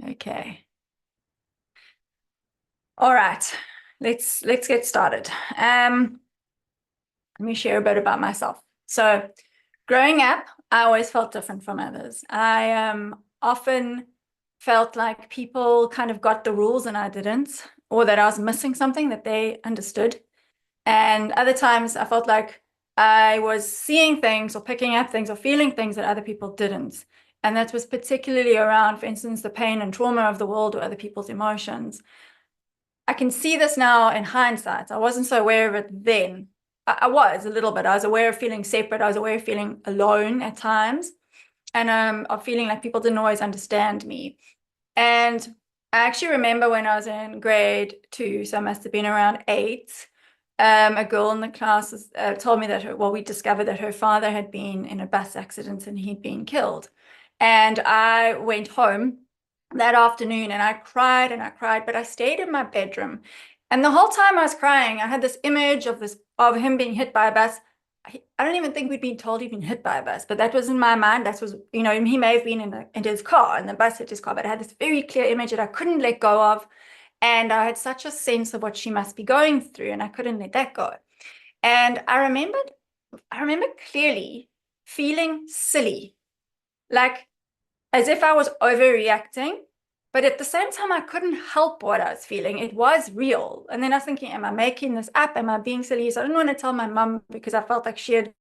Okay. All right. Let's get started. Let me share a bit about myself. So, growing up, I always felt different from others. I often felt like people kind of got the rules and I didn't, or that I was missing something that they understood. And other times I felt like I was seeing things or picking up things or feeling things that other people didn't. And that was particularly around, for instance, the pain and trauma of the world or other people's emotions. I can see this now in hindsight. I wasn't so aware of it then. I was a little bit. I was aware of feeling separate. I was aware of feeling alone at times, and of feeling like people didn't always understand me. And I actually remember when I was in grade 2, so I must have been around 8. A girl in the class told me that we discovered that her father had been in a bus accident and he'd been killed. And I went home that afternoon and I cried and I cried, but I stayed in my bedroom. And the whole time I was crying, I had this image of him being hit by a bus. I don't even think we'd been told he'd been hit by a bus, but that was in my mind. That was, he may have been in his car and the bus hit his car, but I had this very clear image that I couldn't let go of. And I had such a sense of what she must be going through, and I couldn't let that go. And I remember clearly feeling silly, like as if I was overreacting, but at the same time, I couldn't help what I was feeling. It was real. And then I was thinking, am I making this up? Am I being silly? So I didn't want to tell my mum because I felt like she'd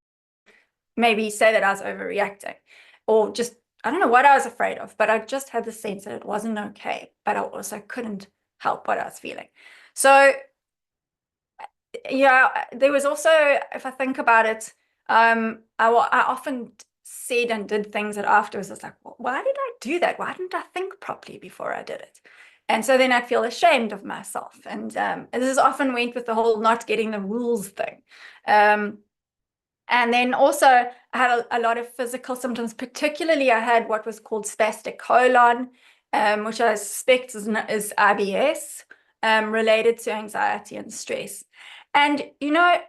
maybe say that I was overreacting, or just, I don't know what I was afraid of, but I just had the sense that it wasn't okay, but I also couldn't help what I was feeling. So yeah, there was also, if I think about it, I often said and did things that afterwards I was like, well, why did I do that? Why didn't I think properly before I did it? And so then I'd feel ashamed of myself. And this is often went with the whole not getting the rules thing. And then also I had a lot of physical symptoms. Particularly I had what was called spastic colon, which I suspect is IBS, related to anxiety and stress. And I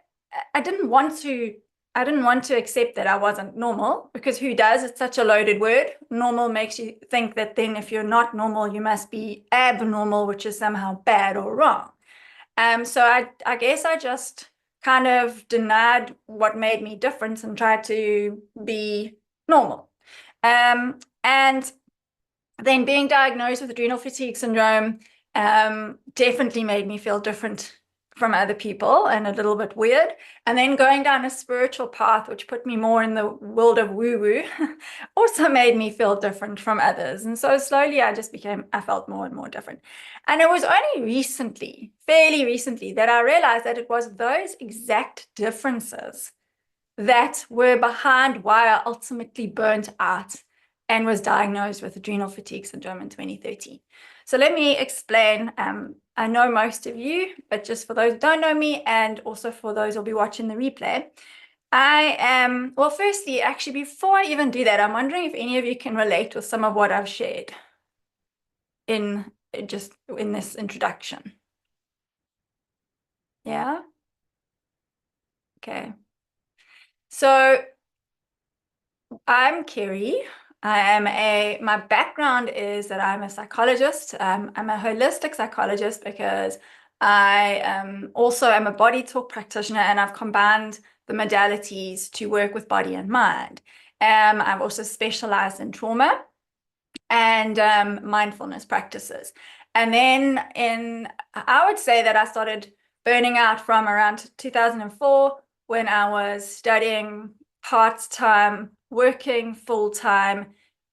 didn't want to accept that I wasn't normal, because who does? It's such a loaded word. Normal makes you think that then if you're not normal, you must be abnormal, which is somehow bad or wrong. So I guess I just kind of denied what made me different and tried to be normal. And then being diagnosed with adrenal fatigue syndrome definitely made me feel different from other people and a little bit weird. And then going down a spiritual path, which put me more in the world of woo-woo, also made me feel different from others. And so slowly I felt more and more different. And it was only recently, fairly recently, that I realized that it was those exact differences that were behind why I ultimately burnt out and was diagnosed with adrenal fatigue syndrome in 2013. So let me explain. I know most of you, but just for those who don't know me, and also for those who'll be watching the replay, well, firstly, actually, before I even do that, I'm wondering if any of you can relate with some of what I've shared in this introduction. Yeah? Okay. So I'm Kerry. My background is that I'm a psychologist. I'm a holistic psychologist because I also am a body talk practitioner, and I've combined the modalities to work with body and mind. I've also specialized in trauma and mindfulness practices. And then I would say that I started burning out from around 2004, when I was studying part-time, working full-time,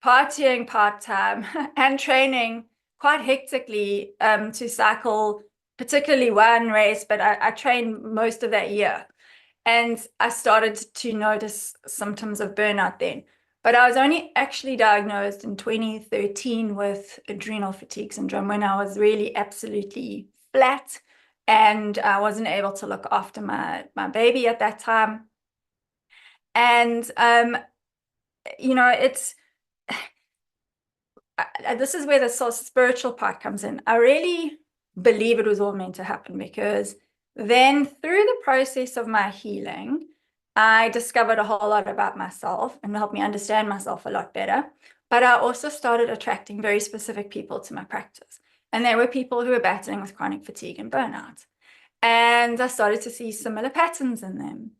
partying part-time, and training quite hectically to cycle, particularly one race, but I trained most of that year. And I started to notice symptoms of burnout then. But I was only actually diagnosed in 2013 with adrenal fatigue syndrome, when I was really absolutely flat and I wasn't able to look after my baby at that time. And it's this is where the sort of spiritual part comes in. I really believe it was all meant to happen, because then through the process of my healing, I discovered a whole lot about myself and helped me understand myself a lot better. But I also started attracting very specific people to my practice. And there were people who were battling with chronic fatigue and burnout. And I started to see similar patterns in them.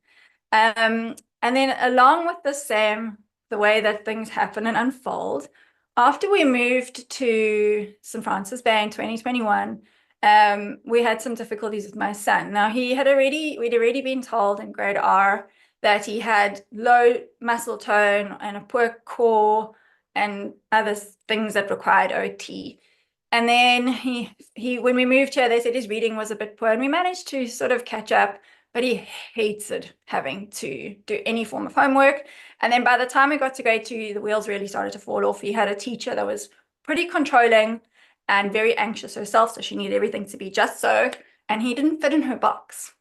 And then along with the way that things happen and unfold, after we moved to St. Francis Bay in 2021, we had some difficulties with my son. Now we'd already been told in grade R that he had low muscle tone and a poor core and other things that required OT. And then when we moved here, they said his reading was a bit poor, and we managed to sort of catch up, but he hated having to do any form of homework. And then by the time we got to grade 2, the wheels really started to fall off. He had a teacher that was pretty controlling and very anxious herself, so she needed everything to be just so, and he didn't fit in her box.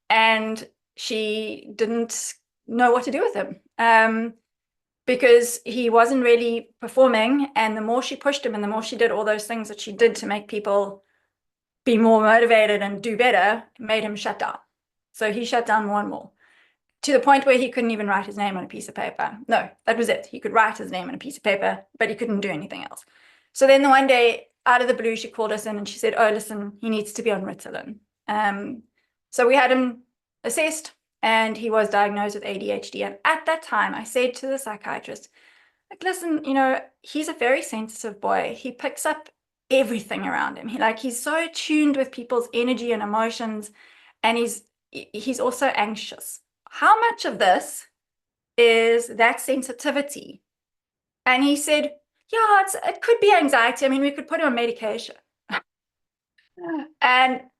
And she didn't know what to do with him. Because he wasn't really performing, and the more she pushed him and the more she did all those things that she did to make people be more motivated and do better, made him shut down. So he shut down more and more, to the point where he couldn't even write his name on a piece of paper. No, that was it. He could write his name on a piece of paper, but he couldn't do anything else. So then the one day, out of the blue, she called us in and she said, oh, listen, he needs to be on Ritalin. So we had him assessed, and he was diagnosed with ADHD. And at that time, I said to the psychiatrist, like, listen, he's a very sensitive boy. He picks up everything around him. He's so tuned with people's energy and emotions, and he's also anxious. How much of this is that sensitivity? And he said, yeah, it could be anxiety. I mean, we could put him on medication.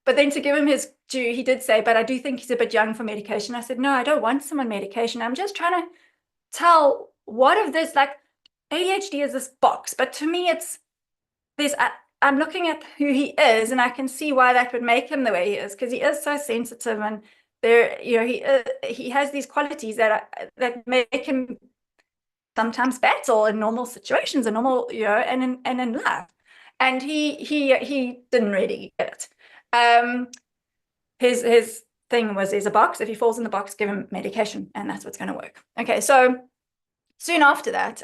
But then to give him his due, he did say, but I do think he's a bit young for medication. I said, no, I don't want someone medication. I'm just trying to tell what of this, like, ADHD is this box, but to me I'm looking at who he is, and I can see why that would make him the way he is, because he is so sensitive, and he has these qualities that make him sometimes battle in normal situations and normal, and in life. And he didn't really get it. His thing was, there's a box. If he falls in the box, give him medication, and that's what's going to work. Okay, so soon after that,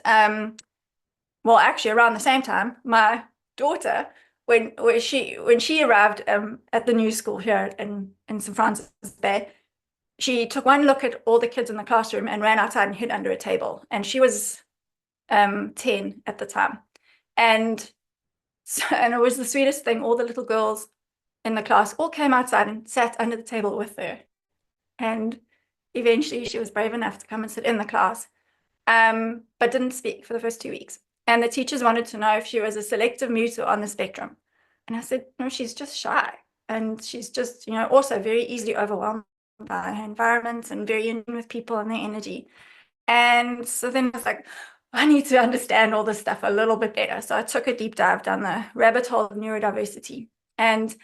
well, actually around the same time, my daughter, when she arrived at the new school here in St. Francis Bay, she took one look at all the kids in the classroom and ran outside and hid under a table. And she was 10 at the time. And it was the sweetest thing. All the little girls in the class all came outside and sat under the table with her. And eventually she was brave enough to come and sit in the class, but didn't speak for the first 2 weeks. And the teachers wanted to know if she was a selective mute or on the spectrum. And I said, no, she's just shy. And she's just, also very easily overwhelmed by her environment and very in with people and their energy. And so then I was like, I need to understand all this stuff a little bit better. So I took a deep dive down the rabbit hole of neurodiversity. And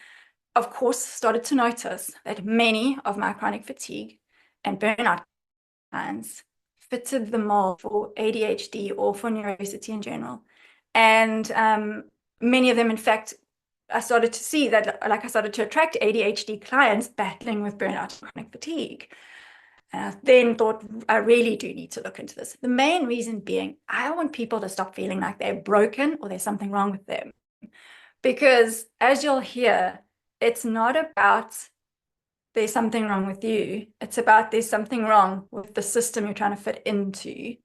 of course, started to notice that many of my chronic fatigue and burnout clients fitted the mold for ADHD or for neurodiversity in general. And many of them, in fact, I started to see that, I started to attract ADHD clients battling with burnout and chronic fatigue. And I then thought, I really do need to look into this. The main reason being, I want people to stop feeling like they're broken or there's something wrong with them. Because as you'll hear, it's not about there's something wrong with you. It's about there's something wrong with the system you're trying to fit into.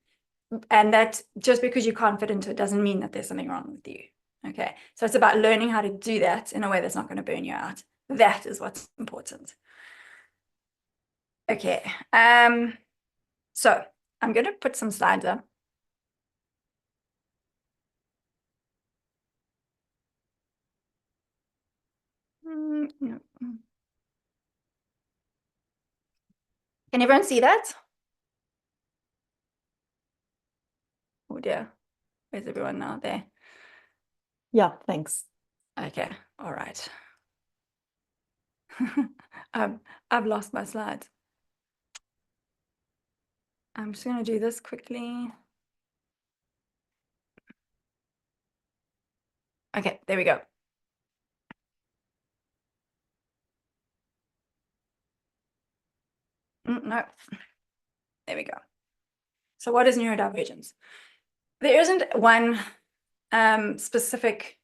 And that just because you can't fit into it doesn't mean that there's something wrong with you. Okay. So it's about learning how to do that in a way that's not going to burn you out. That is what's important. Okay. So I'm going to put some slides up. No. Can everyone see that? Oh dear. Where's everyone now? There. Yeah, thanks. Okay. All right. I've lost my slides. I'm just going to do this quickly. Okay, there we go. No. There we go. So what is neurodivergence? There isn't one specific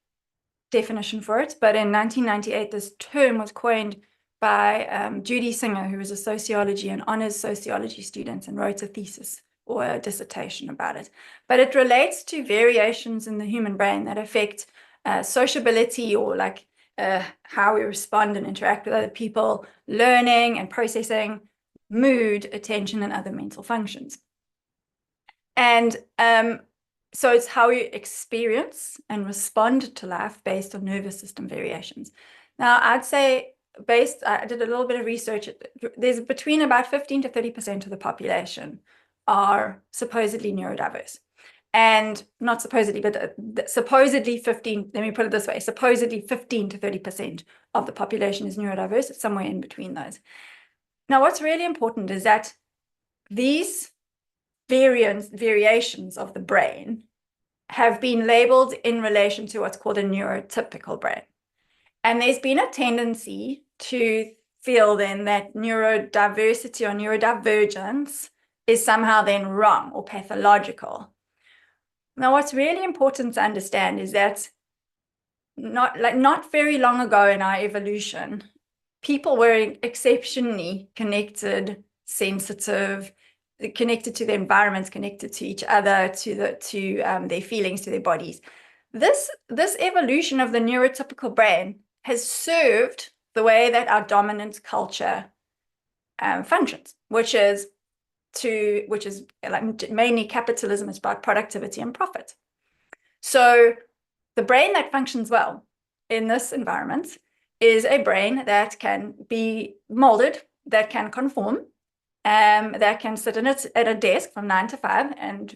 definition for it, but in 1998, this term was coined by Judy Singer, who was a sociology and honors sociology student and wrote a thesis or a dissertation about it. But it relates to variations in the human brain that affect sociability, or like how we respond and interact with other people, learning and processing, mood, attention, and other mental functions. And so it's how we experience and respond to life based on nervous system variations. Now, I'd say I did a little bit of research. There's between about 15 to 30% of the population are supposedly neurodiverse. And not supposedly, but supposedly 15, let me put it this way, supposedly 15 to 30% of the population is neurodiverse. It's somewhere in between those. Now, what's really important is that these variations of the brain have been labeled in relation to what's called a neurotypical brain. And there's been a tendency to feel then that neurodiversity or neurodivergence is somehow then wrong or pathological. Now, what's really important to understand is that not very long ago in our evolution, people were exceptionally connected, sensitive, connected to the environments, connected to each other, to their feelings, to their bodies. This evolution of the neurotypical brain has served the way that our dominant culture functions, which is like mainly capitalism. Is about productivity and profit. So the brain that functions well in this environment is a brain that can be molded, that can conform, that can sit at a desk from 9 to 5 and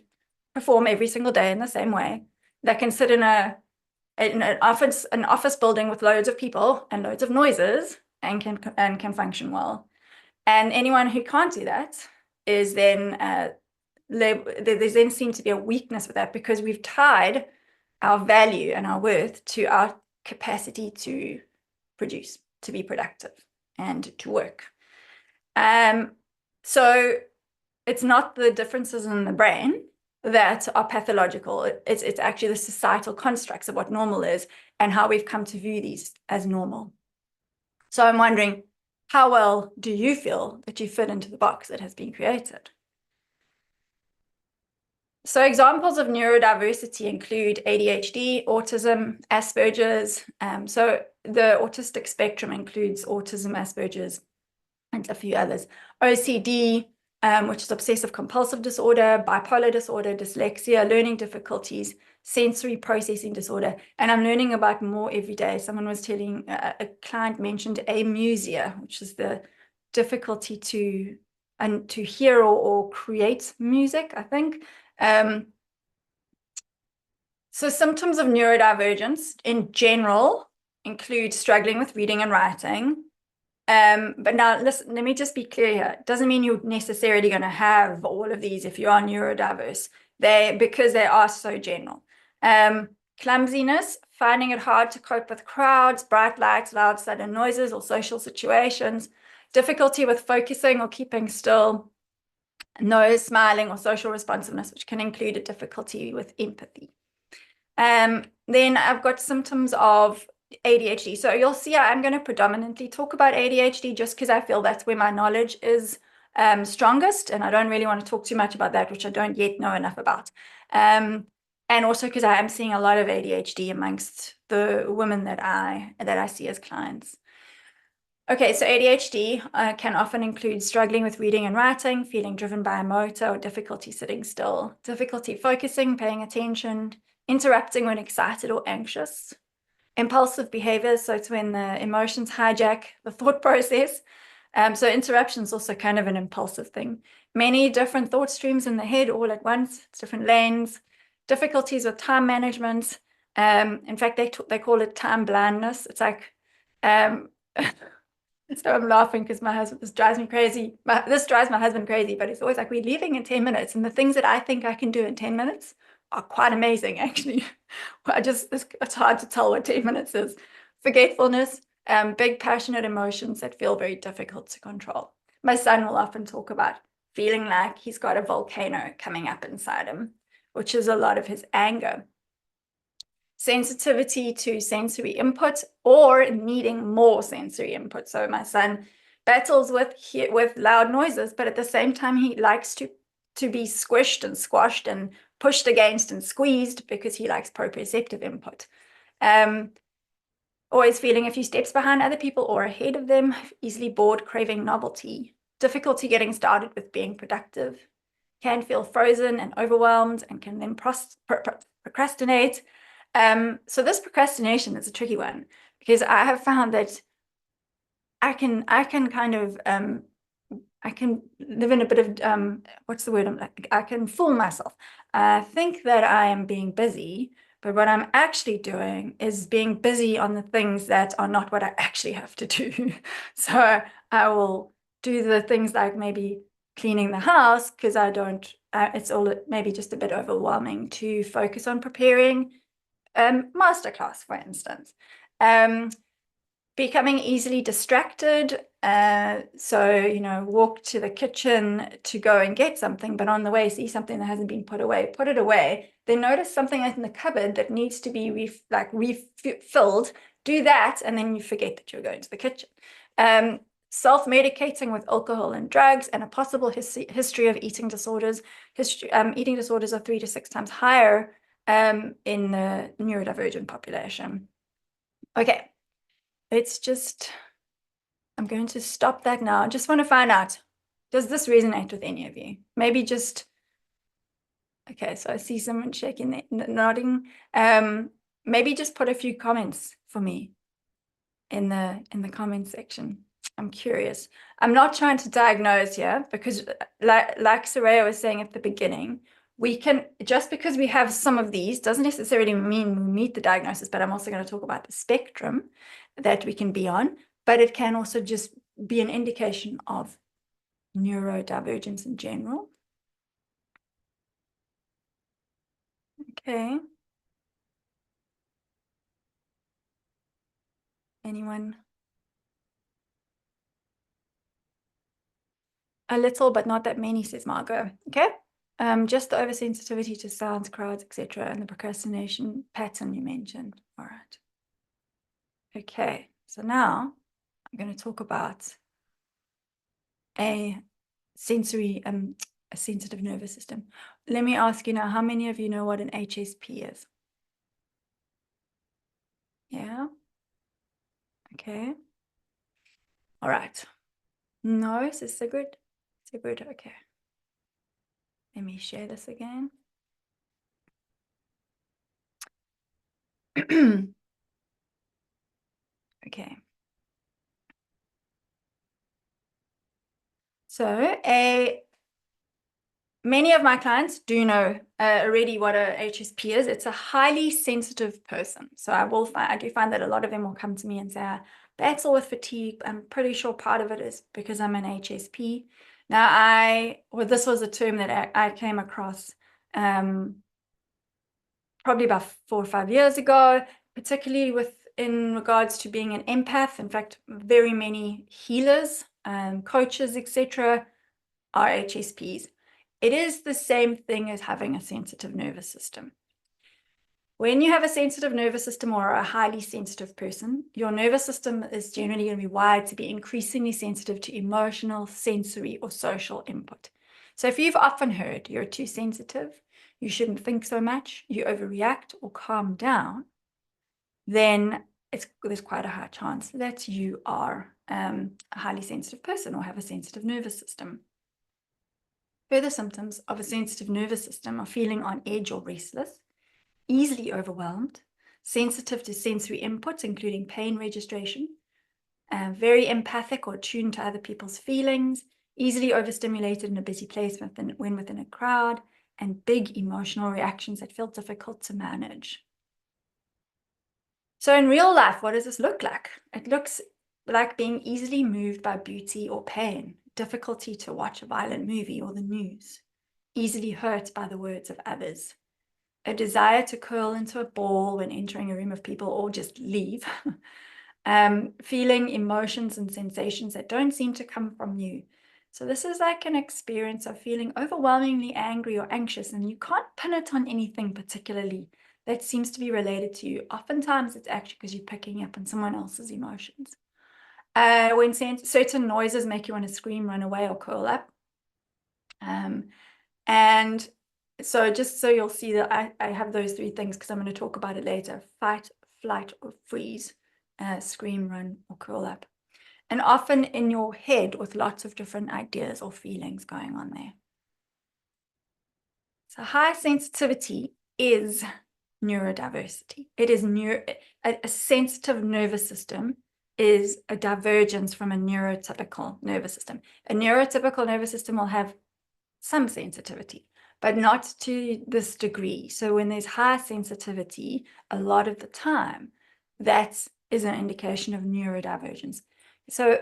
perform every single day in the same way, that can sit in an office building with loads of people and loads of noises and can function well. And anyone who can't do that is then there's then seem to be a weakness with that, because we've tied our value and our worth to our capacity to produce, to be productive, and to work. So it's not the differences in the brain that are pathological. It's actually the societal constructs of what normal is and how we've come to view these as normal. So I'm wondering, how well do you feel that you fit into the box that has been created? So examples of neurodiversity include ADHD, autism, Asperger's. So the autistic spectrum includes autism, Asperger's, and a few others. OCD, which is obsessive compulsive disorder, bipolar disorder, dyslexia, learning difficulties, sensory processing disorder. And I'm learning about more every day. Someone was telling, a client mentioned amusia, which is the difficulty to hear or create music, I think. So symptoms of neurodivergence in general include struggling with reading and writing. But now, listen, let me just be clear here. It doesn't mean you're necessarily going to have all of these if you are neurodiverse, because they are so general. Clumsiness, finding it hard to cope with crowds, bright lights, loud sudden noises, or social situations. Difficulty with focusing or keeping still. No smiling or social responsiveness, which can include a difficulty with empathy. Then I've got symptoms of ADHD. So you'll see I'm going to predominantly talk about ADHD just because I feel that's where my knowledge is strongest, and I don't really want to talk too much about that, which I don't yet know enough about. And also because I am seeing a lot of ADHD amongst the women that I see as clients. Okay, so ADHD can often include struggling with reading and writing, feeling driven by a motor or difficulty sitting still, difficulty focusing, paying attention, interrupting when excited or anxious, impulsive behaviors, so it's when the emotions hijack the thought process. So interruption is also kind of an impulsive thing. Many different thought streams in the head all at once, it's different lanes, difficulties with time management. In fact, they call it time blindness. It's like, so I'm laughing because this drives me crazy. This drives my husband crazy, but it's always like, we're leaving in 10 minutes. And the things that I think I can do in 10 minutes are quite amazing, actually. It's hard to tell what 10 minutes is. Forgetfulness, big passionate emotions that feel very difficult to control. My son will often talk about feeling like he's got a volcano coming up inside him, which is a lot of his anger. Sensitivity to sensory input or needing more sensory input. So my son battles with loud noises, but at the same time, he likes to be squished and squashed and pushed against and squeezed because he likes proprioceptive input. Always feeling a few steps behind other people or ahead of them, easily bored, craving novelty, difficulty getting started with being productive, can feel frozen and overwhelmed and can then procrastinate. So this procrastination is a tricky one because I have found that I can kind of I can live in a bit of what's the word? I can fool myself. I think that I am being busy, but what I'm actually doing is being busy on the things that are not what I actually have to do. So I will do the things like maybe cleaning the house because I don't. It's all maybe just a bit overwhelming to focus on preparing masterclass, for instance. Becoming easily distracted. So, walk to the kitchen to go and get something, but on the way, see something that hasn't been put away, put it away. Then notice something in the cupboard that needs to be refilled. Do that, and then you forget that you're going to the kitchen. Self-medicating with alcohol and drugs, and a possible history of eating disorders. Eating disorders are 3 to 6 times higher in the neurodivergent population. Okay. I'm going to stop that now. I just want to find out, does this resonate with any of you? Maybe just, okay, so I see someone shaking, nodding. Maybe just put a few comments for me in the comment section. I'm curious. I'm not trying to diagnose here because like Soraya was saying at the beginning, we can, just because we have some of these doesn't necessarily mean we meet the diagnosis, but I'm also going to talk about the spectrum that we can be on, but it can also just be an indication of neurodivergence in general. Okay. Anyone? A little, but not that many, says Margot. Okay. Just the oversensitivity to sounds, crowds, etc., and the procrastination pattern you mentioned. All right. Okay. So now I'm going to talk about a sensitive nervous system. Let me ask you now, how many of you know what an HSP is? Yeah. Okay. All right. No, it's Sigrid. Sigrid, okay. Let me share this again. Okay. So many of my clients do know already what a HSP is. It's a highly sensitive person. So I do find that a lot of them will come to me and say, I battle with fatigue. I'm pretty sure part of it is because I'm an HSP. Now, this was a term that I came across probably about 4 or 5 years ago, particularly in regards to being an empath. In fact, very many healers, coaches, etc., are HSPs. It is the same thing as having a sensitive nervous system. When you have a sensitive nervous system or a highly sensitive person, your nervous system is generally going to be wired to be increasingly sensitive to emotional, sensory, or social input. So if you've often heard you're too sensitive, you shouldn't think so much, you overreact or calm down, then there's quite a high chance that you are a highly sensitive person or have a sensitive nervous system. Further symptoms of a sensitive nervous system are feeling on edge or restless, easily overwhelmed, sensitive to sensory inputs, including pain registration, very empathic or tuned to other people's feelings, easily overstimulated in a busy place when within a crowd, and big emotional reactions that feel difficult to manage. So in real life, what does this look like? It looks like being easily moved by beauty or pain, difficulty to watch a violent movie or the news, easily hurt by the words of others, a desire to curl into a ball when entering a room of people or just leave, feeling emotions and sensations that don't seem to come from you. So this is like an experience of feeling overwhelmingly angry or anxious, and you can't pin it on anything particularly that seems to be related to you. Oftentimes it's actually because you're picking up on someone else's emotions. When certain noises make you want to scream, run away, or curl up. And so just so you'll see that I have those three things because I'm going to talk about it later: fight, flight, or freeze, scream, run, or curl up. And often in your head with lots of different ideas or feelings going on there. So high sensitivity is neurodiversity. It is a sensitive nervous system is a divergence from a neurotypical nervous system. A neurotypical nervous system will have some sensitivity, but not to this degree. So when there's high sensitivity, a lot of the time, that is an indication of neurodivergence. So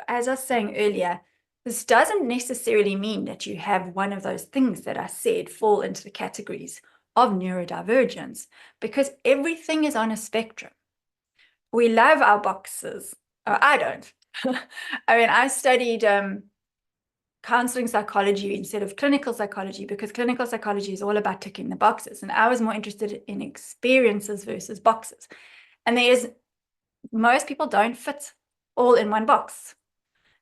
as I was saying earlier, this doesn't necessarily mean that you have one of those things that I said fall into the categories of neurodivergence, because everything is on a spectrum. We love our boxes. Oh, I don't. I mean, I studied counseling psychology instead of clinical psychology because clinical psychology is all about ticking the boxes. And I was more interested in experiences versus boxes. And most people don't fit all in one box.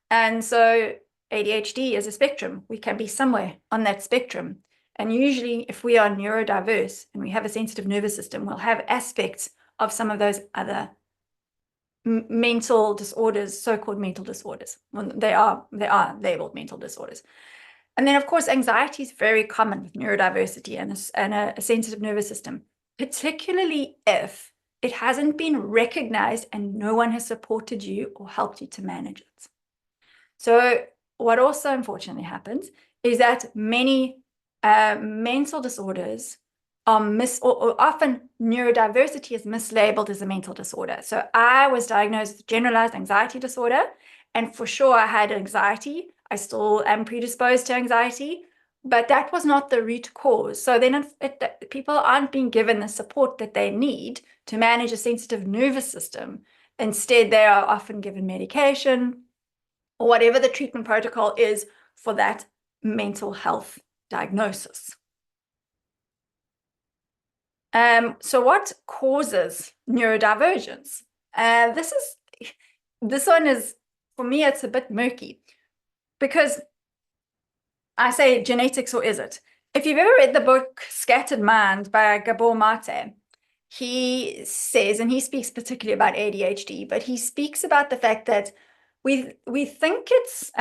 And so ADHD is a spectrum. We can be somewhere on that spectrum. And usually if we are neurodiverse and we have a sensitive nervous system, we'll have aspects of some of those other mental disorders, so-called mental disorders. Well, they are labeled mental disorders. And then, of course, anxiety is very common with neurodiversity and a sensitive nervous system, particularly if it hasn't been recognized and no one has supported you or helped you to manage it. So what also unfortunately happens is that many mental disorders are or often neurodiversity is mislabeled as a mental disorder. So I was diagnosed with generalized anxiety disorder, and for sure I had anxiety. I still am predisposed to anxiety, but that was not the root cause. So then people aren't being given the support that they need to manage a sensitive nervous system. Instead, they are often given medication or whatever the treatment protocol is for that mental health diagnosis. So what causes neurodivergence? This one is, for me, it's a bit murky because I say genetics, or is it? If you've ever read the book Scattered Mind by Gabor Mate, he says, and he speaks particularly about ADHD, but he speaks about the fact that we think it's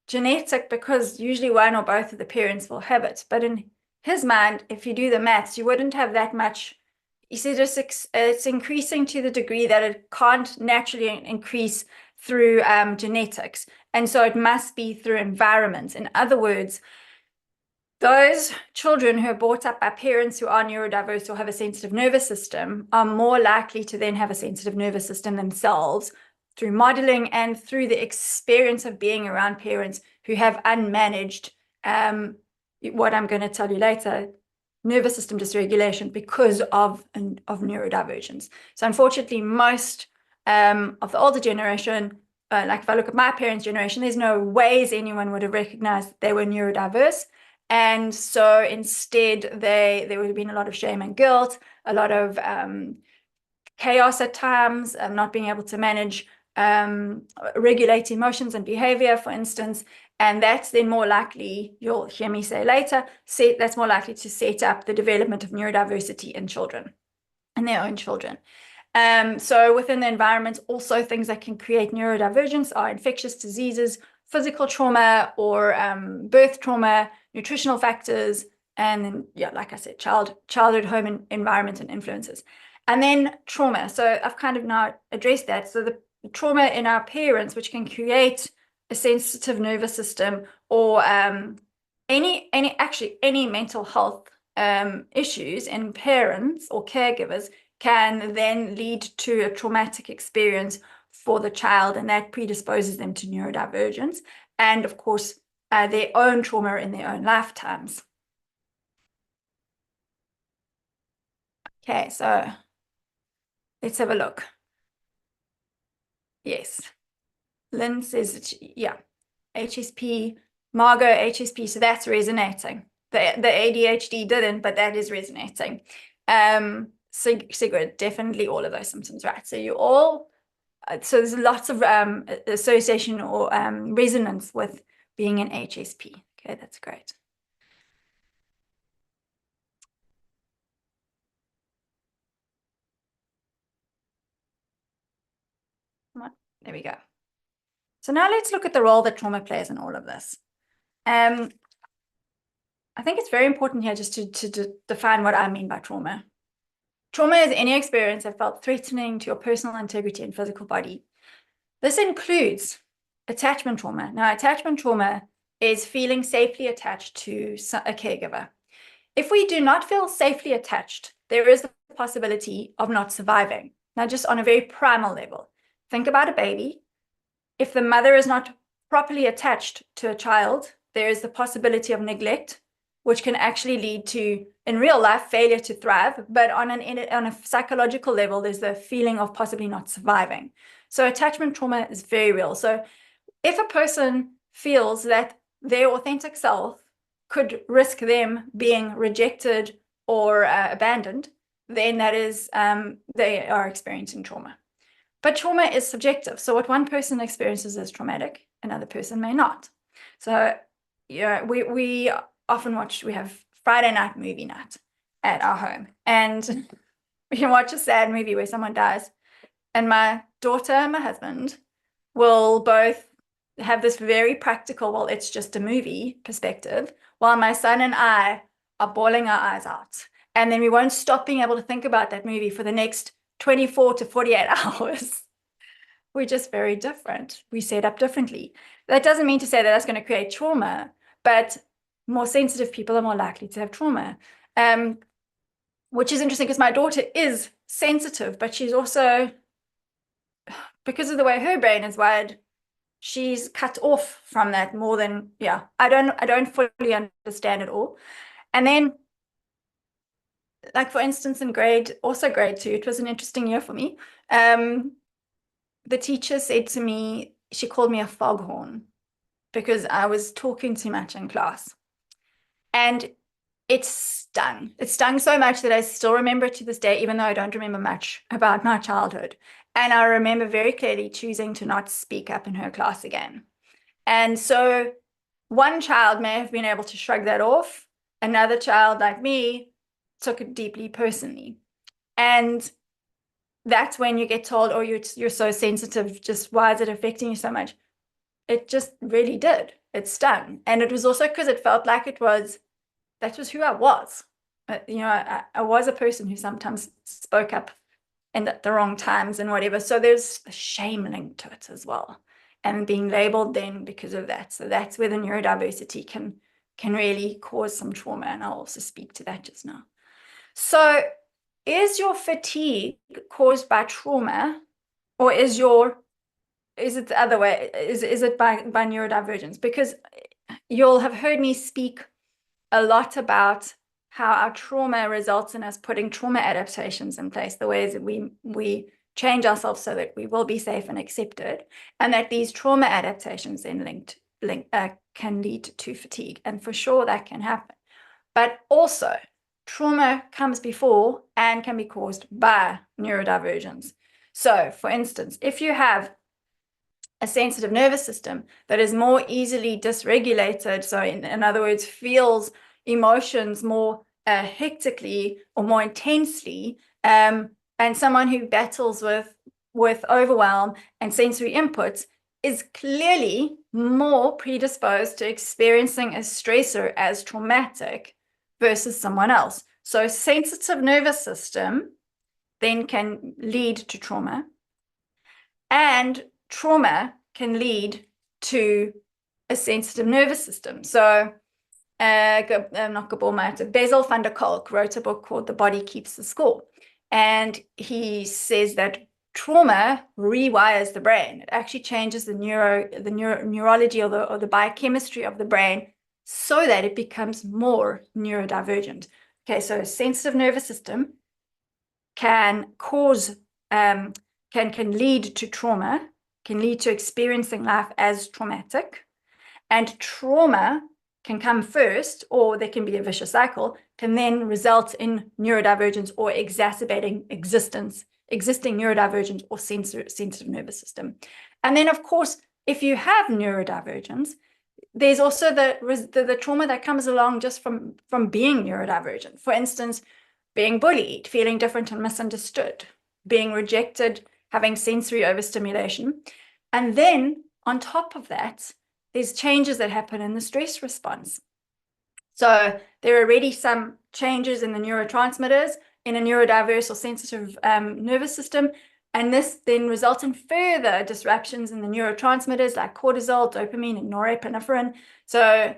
genetic because usually one or both of the parents will have it. But in his mind, if you do the maths, you wouldn't have that much. He said it's increasing to the degree that it can't naturally increase through genetics. And so it must be through environment. In other words, those children who are brought up by parents who are neurodiverse or have a sensitive nervous system are more likely to then have a sensitive nervous system themselves through modeling and through the experience of being around parents who have unmanaged, what I'm going to tell you later, nervous system dysregulation because of neurodivergence. So unfortunately, most of the older generation, like if I look at my parents' generation, there's no ways anyone would have recognized they were neurodiverse. And so instead, there would have been a lot of shame and guilt, a lot of chaos at times, not being able to manage regulate emotions and behavior, for instance. And that's then more likely, you'll hear me say later, that's more likely to set up the development of neurodiversity in children, in their own children. So within the environment, also things that can create neurodivergence are infectious diseases, physical trauma or birth trauma, nutritional factors, and then, yeah, like I said, childhood home environment and influences. And then trauma. So I've kind of now addressed that. So the trauma in our parents, which can create a sensitive nervous system or any mental health issues in parents or caregivers can then lead to a traumatic experience for the child, and that predisposes them to neurodivergence and, of course, their own trauma in their own lifetimes. Okay, so let's have a look. Yes, Lynn says, yeah. HSP, Margot HSP, so that's resonating. The ADHD didn't, but that is resonating. Sigrid, definitely all of those symptoms, right? So so there's lots of association or resonance with being an HSP. Okay, that's great. There we go. So now let's look at the role that trauma plays in all of this. I think it's very important here just to define what I mean by trauma. Trauma is any experience that felt threatening to your personal integrity and physical body. This includes attachment trauma. Now, attachment trauma is feeling safely attached to a caregiver. If we do not feel safely attached, there is the possibility of not surviving. Now, just on a very primal level, think about a baby. If the mother is not properly attached to a child, there is the possibility of neglect, which can actually lead to, in real life, failure to thrive. But on a psychological level, there's the feeling of possibly not surviving. So attachment trauma is very real. So if a person feels that their authentic self could risk them being rejected or abandoned, then that is, they are experiencing trauma. But trauma is subjective. So what one person experiences as traumatic, another person may not. So yeah, we often we have Friday night movie night at our home. And we can watch a sad movie where someone dies. And my daughter and my husband will both have this very practical, well, it's just a movie perspective, while my son and I are bawling our eyes out. And then we won't stop being able to think about that movie for the next 24 to 48 hours. We're just very different. We set up differently. That doesn't mean to say that that's going to create trauma, but more sensitive people are more likely to have trauma, which is interesting because my daughter is sensitive, but she's also, because of the way her brain is wired, she's cut off from that more than, yeah, I don't fully understand it all. And then, like, for instance, in grade 2, it was an interesting year for me. The teacher said to me, she called me a foghorn because I was talking too much in class. And it stung. It stung so much that I still remember it to this day, even though I don't remember much about my childhood. And I remember very clearly choosing to not speak up in her class again. And so one child may have been able to shrug that off. Another child, like me, took it deeply personally. And that's when you get told, oh, you're so sensitive, just why is it affecting you so much? It just really did. It stung. And it was also because it felt like that was who I was. I was a person who sometimes spoke up and at the wrong times and whatever. So there's a shame linked to it as well. And being labeled then because of that. So that's where the neurodiversity can really cause some trauma. And I'll also speak to that just now. So is your fatigue caused by trauma, or is it the other way? Is it by neurodivergence? Because you'll have heard me speak a lot about how our trauma results in us putting trauma adaptations in place, the ways that we change ourselves so that we will be safe and accepted, and that these trauma adaptations then can lead to fatigue. And for sure that can happen. But also, trauma comes before and can be caused by neurodivergence. So, for instance, if you have a sensitive nervous system that is more easily dysregulated, so in other words, feels emotions more hectically or more intensely, and someone who battles with overwhelm and sensory inputs is clearly more predisposed to experiencing a stressor as traumatic versus someone else. So sensitive nervous system then can lead to trauma, and trauma can lead to a sensitive nervous system. So not Gabor Maté, Bessel van der Kolk wrote a book called The Body Keeps the Score. And he says that trauma rewires the brain. It actually changes the neurology or the biochemistry of the brain so that it becomes more neurodivergent. Okay, so a sensitive nervous system can cause, can lead to trauma, can lead to experiencing life as traumatic. And trauma can come first, or there can be a vicious cycle, can then result in neurodivergence or exacerbating existing neurodivergence or sensitive nervous system. And then, of course, if you have neurodivergence, there's also the trauma that comes along just from being neurodivergent. For instance, being bullied, feeling different and misunderstood, being rejected, having sensory overstimulation. And then on top of that, there's changes that happen in the stress response. So there are already some changes in the neurotransmitters in a neurodiverse or sensitive nervous system. And this then results in further disruptions in the neurotransmitters like cortisol, dopamine, and norepinephrine. So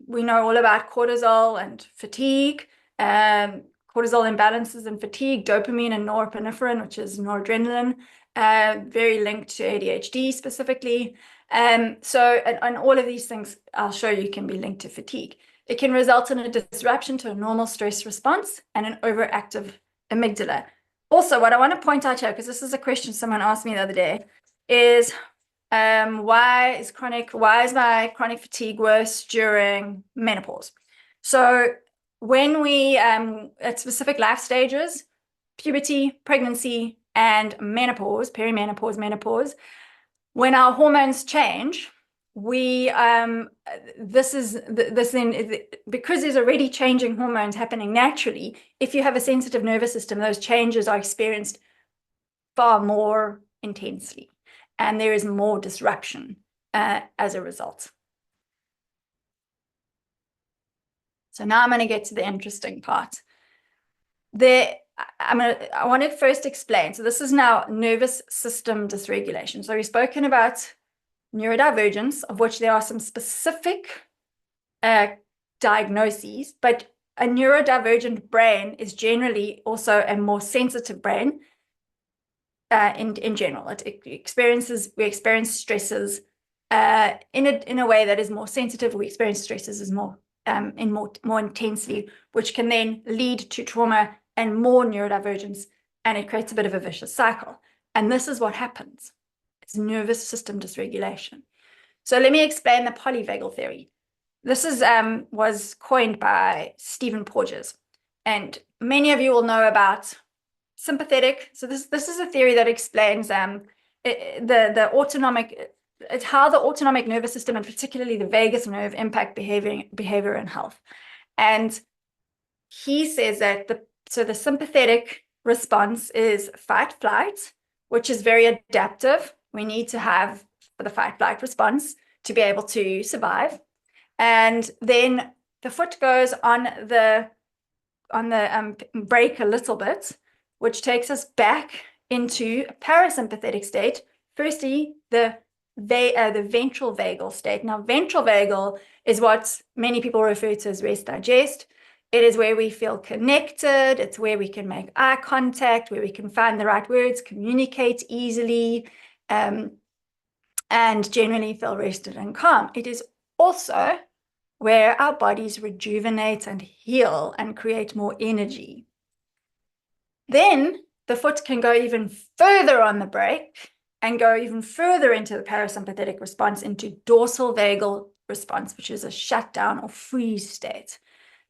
we know all about cortisol and fatigue, cortisol imbalances and fatigue, dopamine and norepinephrine, which is noradrenaline, very linked to ADHD specifically. So all of these things I'll show you can be linked to fatigue. It can result in a disruption to a normal stress response and an overactive amygdala. Also, what I want to point out here, because this is a question someone asked me the other day, is why is my chronic fatigue worse during menopause? So when we at specific life stages, puberty, pregnancy, and menopause, perimenopause, menopause, when our hormones change, because there's already changing hormones happening naturally, if you have a sensitive nervous system, those changes are experienced far more intensely, and there is more disruption as a result. So now I'm going to get to the interesting part. I want to first explain. So this is now nervous system dysregulation. So we've spoken about neurodivergence, of which there are some specific diagnoses, but a neurodivergent brain is generally also a more sensitive brain in general. We experience stresses in a way that is more sensitive. We experience stresses as more intensely, which can then lead to trauma and more neurodivergence, and it creates a bit of a vicious cycle. And this is what happens. It's nervous system dysregulation. So let me explain the polyvagal theory. This was coined by Stephen Porges, and many of you will know about sympathetic. So this is a theory that explains how the autonomic nervous system, and particularly the vagus nerve, impact behavior and health. And he says that the sympathetic response is fight flight, which is very adaptive. We need to have the fight flight response to be able to survive. And then the foot goes on the brake a little bit, which takes us back into a parasympathetic state. Firstly, the ventral vagal state. Now, ventral vagal is what many people refer to as rest digest. It is where we feel connected. It's where we can make eye contact, where we can find the right words, communicate easily, and generally feel rested and calm. It is also where our bodies rejuvenate and heal and create more energy. Then the foot can go even further on the brake and go even further into the parasympathetic response, into dorsal vagal response, which is a shutdown or freeze state.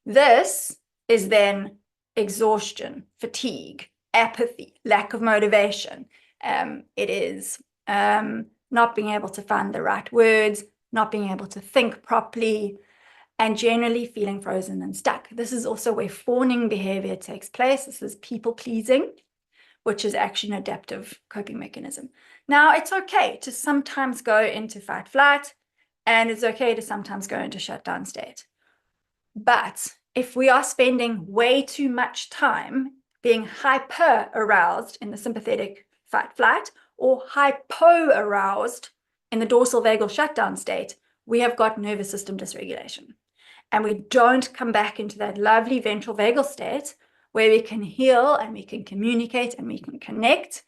This is then exhaustion, fatigue, apathy, lack of motivation. It is not being able to find the right words, not being able to think properly, and generally feeling frozen and stuck. This is also where fawning behavior takes place. This is people pleasing, which is actually an adaptive coping mechanism. Now, it's okay to sometimes go into fight flight, and it's okay to sometimes go into shutdown state. But if we are spending way too much time being hyper aroused in the sympathetic fight flight or hypo-aroused in the dorsal vagal shutdown state, we have got nervous system dysregulation. And we don't come back into that lovely ventral vagal state where we can heal and we can communicate and we can connect.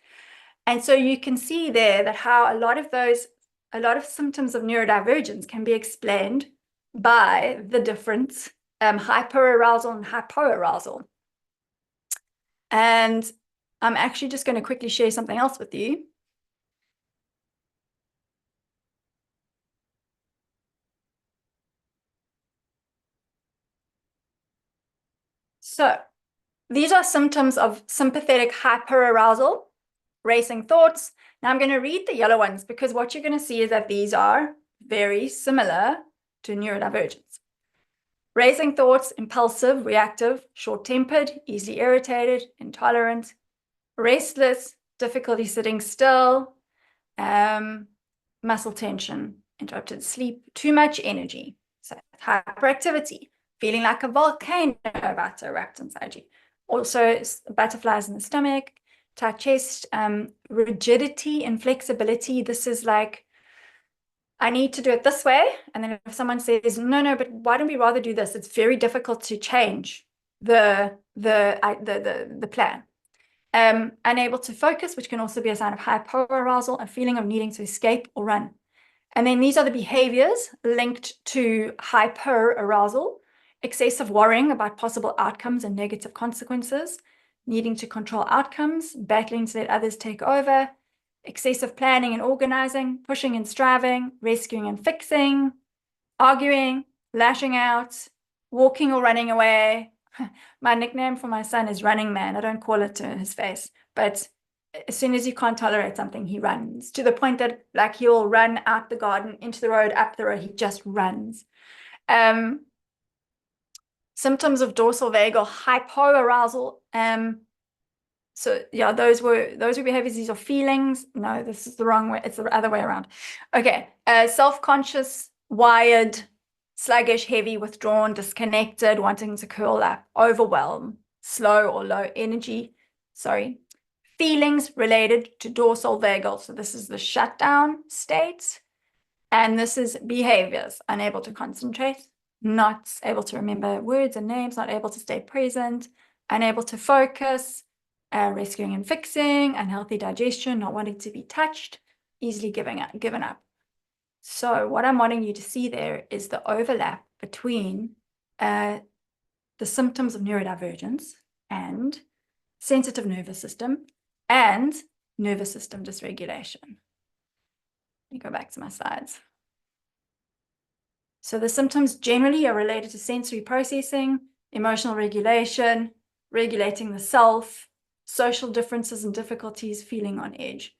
And so you can see there that how a lot of symptoms of neurodivergence can be explained by the different hyperarousal and hypoarousal. And I'm actually just going to quickly share something else with you. So these are symptoms of sympathetic hyperarousal, racing thoughts. Now I'm going to read the yellow ones because what you're going to see is that these are very similar to neurodivergence. Racing thoughts, impulsive, reactive, short-tempered, easily irritated, intolerant, restless, difficulty sitting still, muscle tension, interrupted sleep, too much energy, so hyperactivity, feeling like a volcano about to erupt inside you. Also butterflies in the stomach, tight chest, rigidity, inflexibility. This is like, I need to do it this way. And then if someone says, no, but why don't we rather do this? It's very difficult to change the plan. Unable to focus, which can also be a sign of hyperarousal, a feeling of needing to escape or run. And then these are the behaviors linked to hyperarousal: excessive worrying about possible outcomes and negative consequences, needing to control outcomes, battling to let others take over, excessive planning and organizing, pushing and striving, rescuing and fixing, arguing, lashing out, walking or running away. My nickname for my son is Running Man. I don't call it to his face, but as soon as he can't tolerate something, he runs, to the point that like he'll run out the garden, into the road, up the road. He just runs. Symptoms of dorsal vagal hypoarousal. So yeah, those were behaviors. These are feelings. No, this is the wrong way. It's the other way around. Okay. Self-conscious, wired, sluggish, heavy, withdrawn, disconnected, wanting to curl up, overwhelm, slow or low energy. Feelings related to dorsal vagal. So this is the shutdown state. And this is behaviors: unable to concentrate, not able to remember words and names, not able to stay present, unable to focus, rescuing and fixing, unhealthy digestion, not wanting to be touched, easily given up. So what I'm wanting you to see there is the overlap between the symptoms of neurodivergence and sensitive nervous system and nervous system dysregulation. Let me go back to my slides. So the symptoms generally are related to sensory processing, emotional regulation, regulating the self, social differences and difficulties, feeling on edge.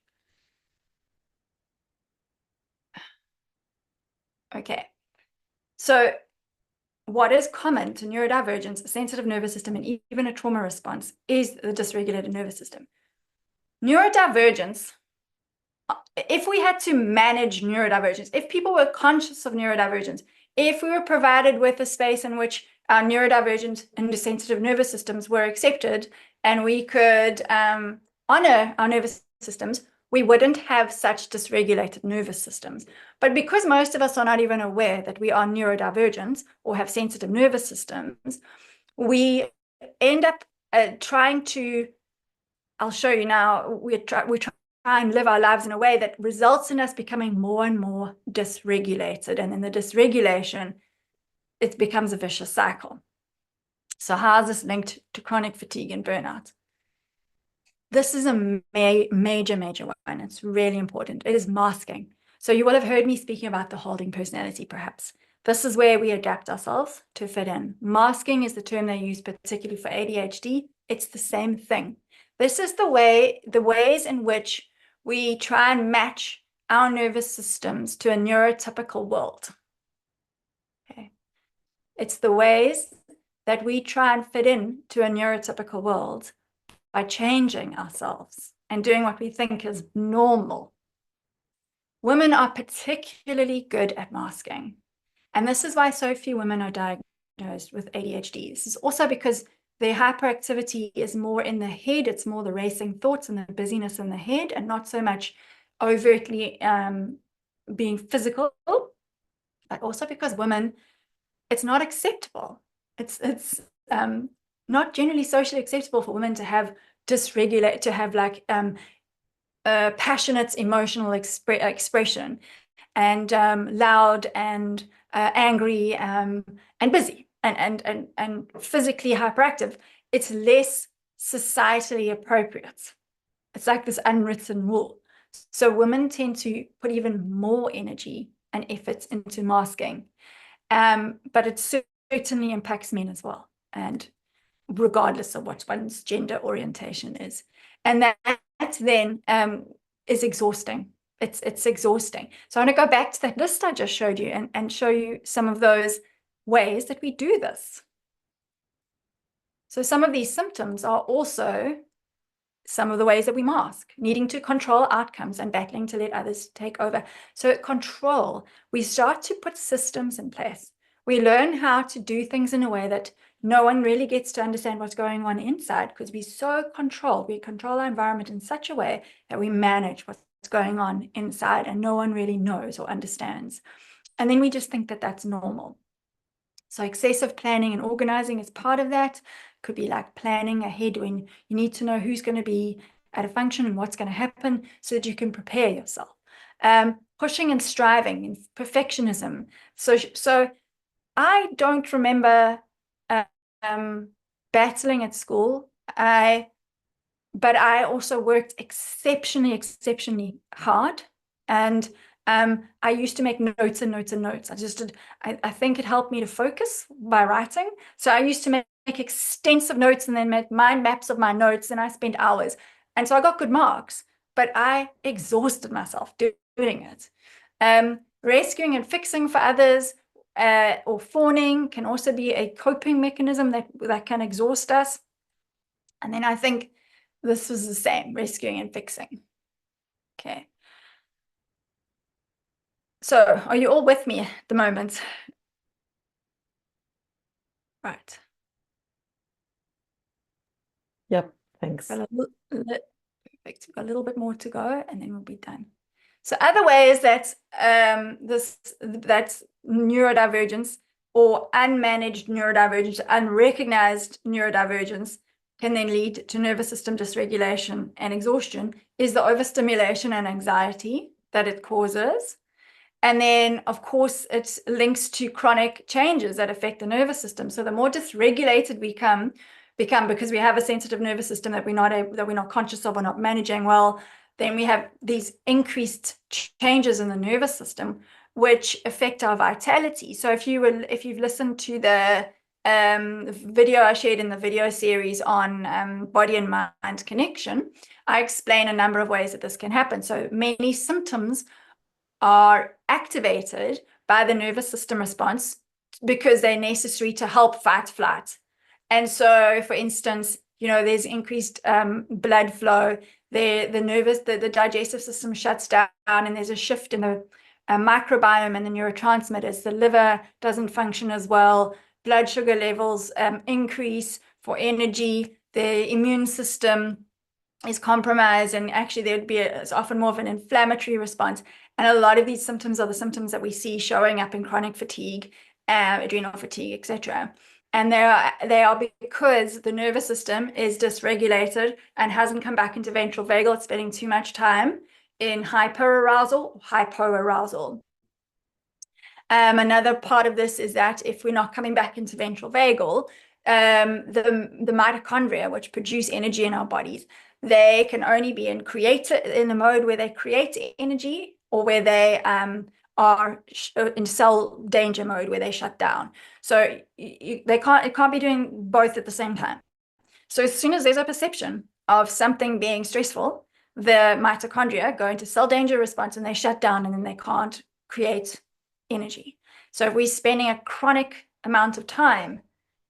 Okay, so what is common to neurodivergence, a sensitive nervous system, and even a trauma response is the dysregulated nervous system. Neurodivergence, if we had to manage neurodivergence, if people were conscious of neurodivergence, if we were provided with a space in which our neurodivergent and sensitive nervous systems were accepted and we could honor our nervous systems, we wouldn't have such dysregulated nervous systems. But because most of us are not even aware that we are neurodivergent or have sensitive nervous systems, we end up trying to, I'll show you now, we try and live our lives in a way that results in us becoming more and more dysregulated. And in the dysregulation, it becomes a vicious cycle. So how is this linked to chronic fatigue and burnout? This is a major one. It's really important. It is masking. So you will have heard me speaking about the holding personality, perhaps. This is where we adapt ourselves to fit in. Masking is the term they use particularly for ADHD. It's the same thing. This is the ways in which we try and match our nervous systems to a neurotypical world. Okay. It's the ways that we try and fit in to a neurotypical world by changing ourselves and doing what we think is normal. Women are particularly good at masking. And this is why so few women are diagnosed with ADHD. This is also because their hyperactivity is more in the head. It's more the racing thoughts and the busyness in the head, and not so much overtly being physical, but also because women, it's not acceptable. It's not generally socially acceptable for women to have like passionate emotional expression and loud and angry and busy and physically hyperactive. It's less societally appropriate. It's like this unwritten rule. So women tend to put even more energy and efforts into masking, but it certainly impacts men as well. And regardless of what one's gender orientation is. And that then is exhausting. It's exhausting. So I want to go back to that list I just showed you and show you some of those ways that we do this. So some of these symptoms are also some of the ways that we mask, needing to control outcomes and battling to let others take over. So control, we start to put systems in place. We learn how to do things in a way that no one really gets to understand what's going on inside, because we so control. We control our environment in such a way that we manage what's going on inside, and no one really knows or understands. And then we just think that that's normal. So excessive planning and organizing is part of that. Could be like planning ahead when you need to know who's going to be at a function and what's going to happen so that you can prepare yourself. Pushing and striving and perfectionism. So I don't remember battling at school. But I also worked exceptionally hard. And I used to make notes and notes and notes. I think it helped me to focus by writing. So I used to make extensive notes and then make mind maps of my notes, and I spent hours. And so I got good marks, but I exhausted myself doing it. Rescuing and fixing for others or fawning can also be a coping mechanism that can exhaust us. And then I think this was the same, rescuing and fixing. Okay. So are you all with me at the moment? Right. Yep, thanks. Perfect. We've got a little bit more to go and then we'll be done. So other ways that that's neurodivergence or unmanaged neurodivergence, unrecognized neurodivergence can then lead to nervous system dysregulation and exhaustion is the overstimulation and anxiety that it causes. And then, of course, it links to chronic changes that affect the nervous system. So the more dysregulated we become because we have a sensitive nervous system that we're not conscious of or not managing well, then we have these increased changes in the nervous system, which affect our vitality. So if you've listened to the video I shared in the video series on body and mind connection, I explain a number of ways that this can happen. So many symptoms are activated by the nervous system response because they're necessary to help fight flight. And so, for instance, there's increased blood flow. The digestive system shuts down, and there's a shift in the microbiome and the neurotransmitters. The liver doesn't function as well. Blood sugar levels increase for energy. The immune system is compromised, and actually it's often more of an inflammatory response. And a lot of these symptoms are the symptoms that we see showing up in chronic fatigue, adrenal fatigue, etc. And they are because the nervous system is dysregulated and hasn't come back into ventral vagal. It's spending too much time in hyperarousal, hypoarousal. Another part of this is that if we're not coming back into ventral vagal, the mitochondria, which produce energy in our bodies, they can only be in the mode where they create energy, or where they are in cell danger mode, where they shut down. So it can't be doing both at the same time. So as soon as there's a perception of something being stressful, the mitochondria go into cell danger response and they shut down, and then they can't create energy. So if we're spending a chronic amount of time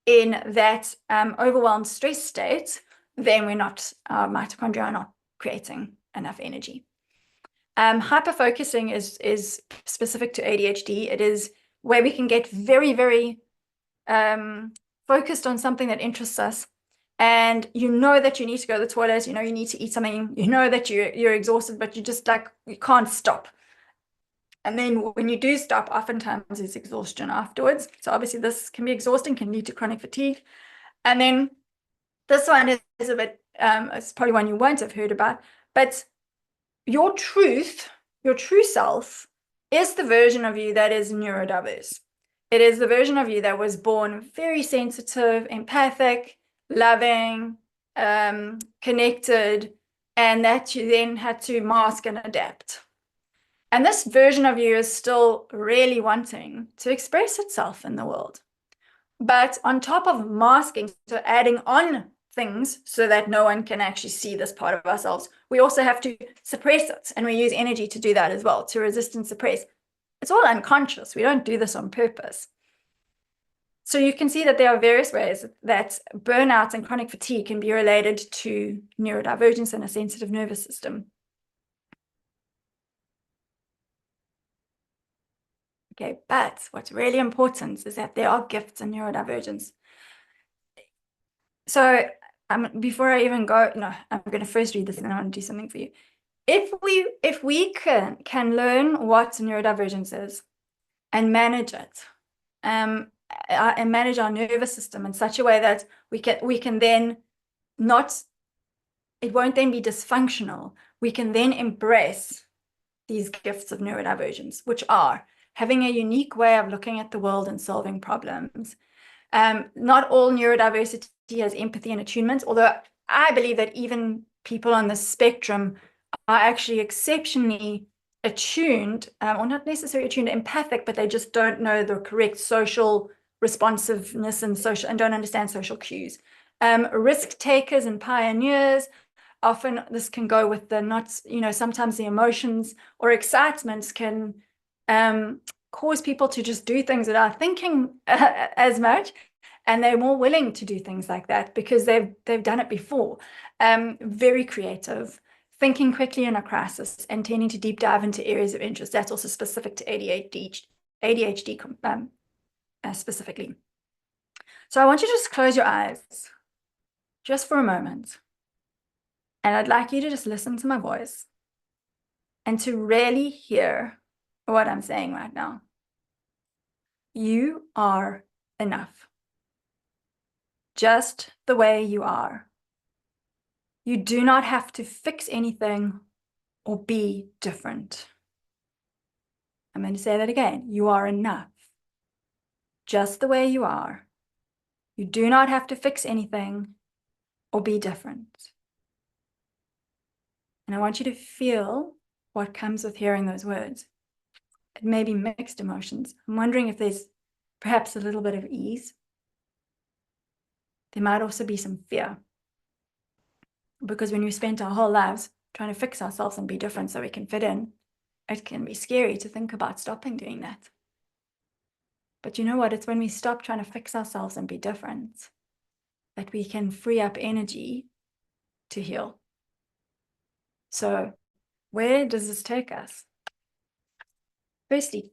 in that overwhelmed stress state, then our mitochondria are not creating enough energy. Hyperfocusing is specific to ADHD. It is where we can get very, very focused on something that interests us, and that you need to go to the toilet, you need to eat something, that you're exhausted, but you can't stop. And then when you do stop, oftentimes it's exhaustion afterwards. So obviously this can be exhausting, can lead to chronic fatigue. And then this one is a bit, it's probably one you won't have heard about, but your true self is the version of you that is neurodiverse. It is the version of you that was born very sensitive, empathic, loving, connected, and that you then had to mask and adapt. And this version of you is still really wanting to express itself in the world. But on top of masking, so adding on things so that no one can actually see this part of ourselves, we also have to suppress it. And we use energy to do that as well, to resist and suppress. It's all unconscious. We don't do this on purpose. So you can see that there are various ways that burnout and chronic fatigue can be related to neurodivergence and a sensitive nervous system. Okay, but what's really important is that there are gifts in neurodivergence. So before I even go, no, I'm going to first read this and then I want to do something for you. If we can learn what neurodivergence is and manage it, and manage our nervous system in such a way that we can then not, it won't then be dysfunctional. We can then embrace these gifts of neurodivergence, which are having a unique way of looking at the world and solving problems. Not all neurodiversity has empathy and attunement, although I believe that even people on the spectrum are actually exceptionally attuned, or not necessarily attuned, empathic, but they just don't know the correct social responsiveness and don't understand social cues. Risk takers and pioneers, often this can go with the sometimes the emotions or excitements can cause people to just do things without thinking as much, and they're more willing to do things like that because they've done it before. Very creative, thinking quickly in a crisis, and tending to deep dive into areas of interest. That's also specific to ADHD specifically. So I want you to just close your eyes just for a moment. And I'd like you to just listen to my voice and to really hear what I'm saying right now. You are enough. Just the way you are. You do not have to fix anything or be different. I'm going to say that again. You are enough. Just the way you are. You do not have to fix anything or be different. And I want you to feel what comes with hearing those words. It may be mixed emotions. I'm wondering if there's perhaps a little bit of ease. There might also be some fear. Because when we spent our whole lives trying to fix ourselves and be different so we can fit in, it can be scary to think about stopping doing that. But you know what? It's when we stop trying to fix ourselves and be different that we can free up energy to heal. So where does this take us? Firstly,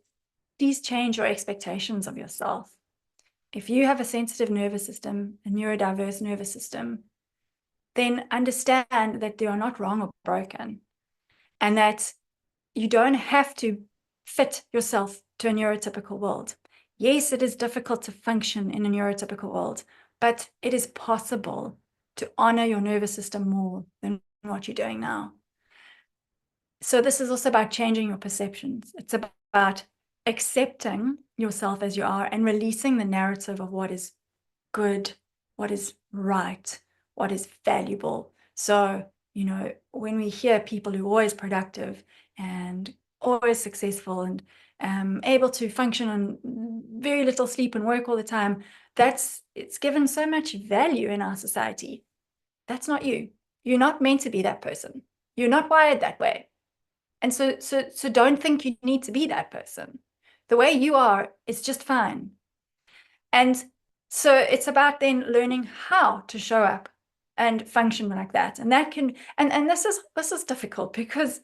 please change your expectations of yourself. If you have a sensitive nervous system, a neurodiverse nervous system, then understand that they are not wrong or broken, and that you don't have to fit yourself to a neurotypical world. Yes, it is difficult to function in a neurotypical world, but it is possible to honor your nervous system more than what you're doing now. So this is also about changing your perceptions. It's about accepting yourself as you are and releasing the narrative of what is good, what is right, what is valuable. So, when we hear people who are always productive and always successful and able to function on very little sleep and work all the time, it's given so much value in our society. That's not you. You're not meant to be that person. You're not wired that way. And so don't think you need to be that person. The way you are is just fine. And so it's about then learning how to show up and function like that. And that can, and this is difficult because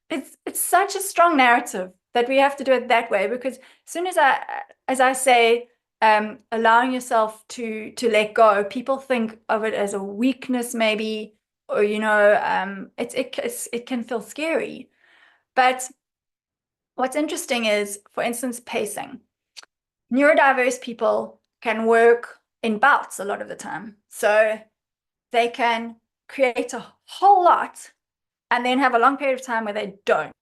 it's such a strong narrative that we have to do it that way, because as soon as I say allowing yourself to let go, people think of it as a weakness maybe, or it can feel scary. But what's interesting is, for instance, pacing. Neurodiverse people can work in bouts a lot of the time. So they can create a whole lot and then have a long period of time where they don't.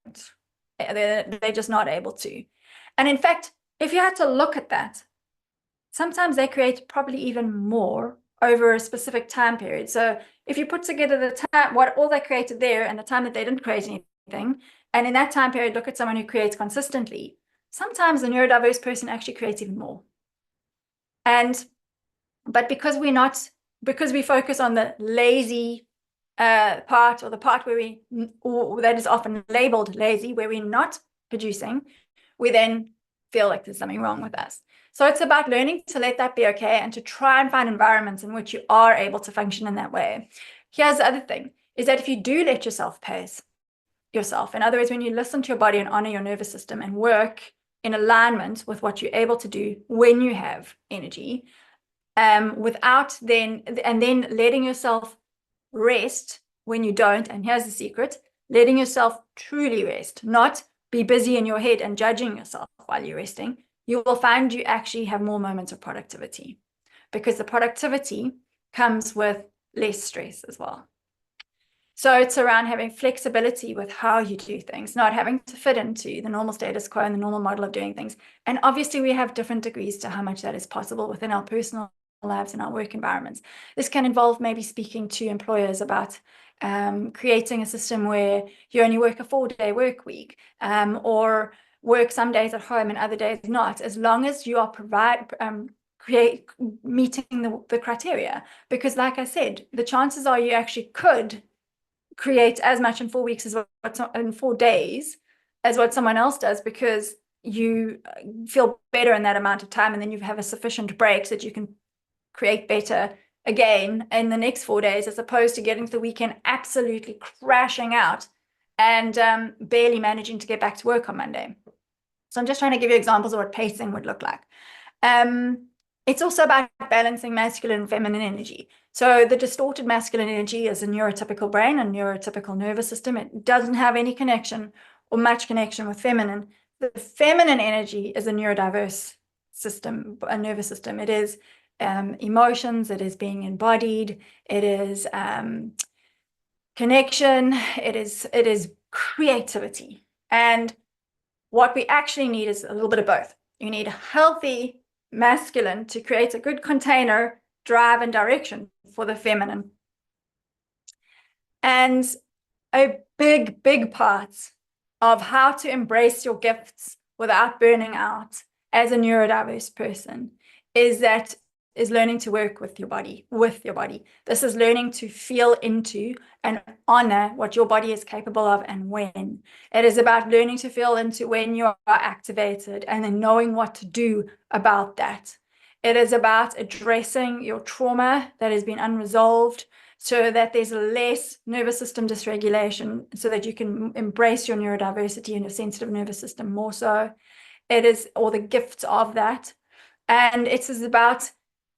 They're just not able to. And in fact, if you had to look at that, sometimes they create probably even more over a specific time period. So if you put together the time, all they created there and the time that they didn't create anything, and in that time period, look at someone who creates consistently, sometimes the neurodiverse person actually creates even more. But because we focus on the lazy part, or the part or that is often labeled lazy, where we're not producing, we then feel like there's something wrong with us. So it's about learning to let that be okay and to try and find environments in which you are able to function in that way. Here's the other thing, is that if you do let yourself pace yourself, in other words, when you listen to your body and honor your nervous system and work in alignment with what you're able to do when you have energy, without then letting yourself rest when you don't. And here's the secret: letting yourself truly rest, not be busy in your head and judging yourself while you're resting. You will find you actually have more moments of productivity, because the productivity comes with less stress as well. So it's around having flexibility with how you do things, not having to fit into the normal status quo and the normal model of doing things. And obviously we have different degrees to how much that is possible within our personal lives and our work environments. This can involve maybe speaking to employers about creating a system where you only work a 4-day work week, or work some days at home and other days not, as long as you are meeting the criteria. Because like I said, the chances are you actually could create as much in 4 weeks as in 4 days as what someone else does, because you feel better in that amount of time, and then you have a sufficient break so that you can create better again in the next 4 days, as opposed to getting to the weekend absolutely crashing out and barely managing to get back to work on Monday. So I'm just trying to give you examples of what pacing would look like. It's also about balancing masculine and feminine energy. So the distorted masculine energy is a neurotypical brain and neurotypical nervous system. It doesn't have any connection or much connection with feminine. The feminine energy is a neurodiverse system, a nervous system. It is emotions, it is being embodied, it is connection, it is creativity. And what we actually need is a little bit of both. You need a healthy masculine to create a good container, drive, and direction for the feminine. And a big part of how to embrace your gifts without burning out as a neurodiverse person is learning to work with your body. This is learning to feel into and honor what your body is capable of and when. It is about learning to feel into when you are activated and then knowing what to do about that. It is about addressing your trauma that has been unresolved, so that there's less nervous system dysregulation, so that you can embrace your neurodiversity and your sensitive nervous system more so. It is all the gifts of that. And it is about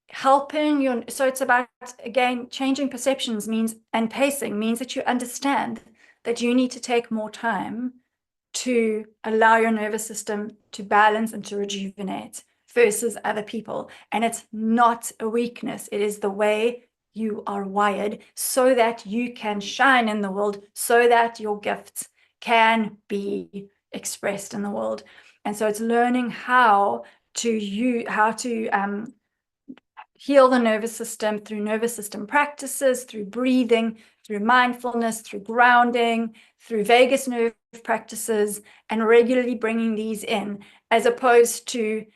helping so it's about, again, changing perceptions and pacing means that you understand that you need to take more time to allow your nervous system to balance and to rejuvenate versus other people. And it's not a weakness. It is the way you are wired, so that you can shine in the world, so that your gifts can be expressed in the world. And so it's learning how to heal the nervous system through nervous system practices, through breathing, through mindfulness, through grounding, through vagus nerve practices, and regularly bringing these in, as opposed to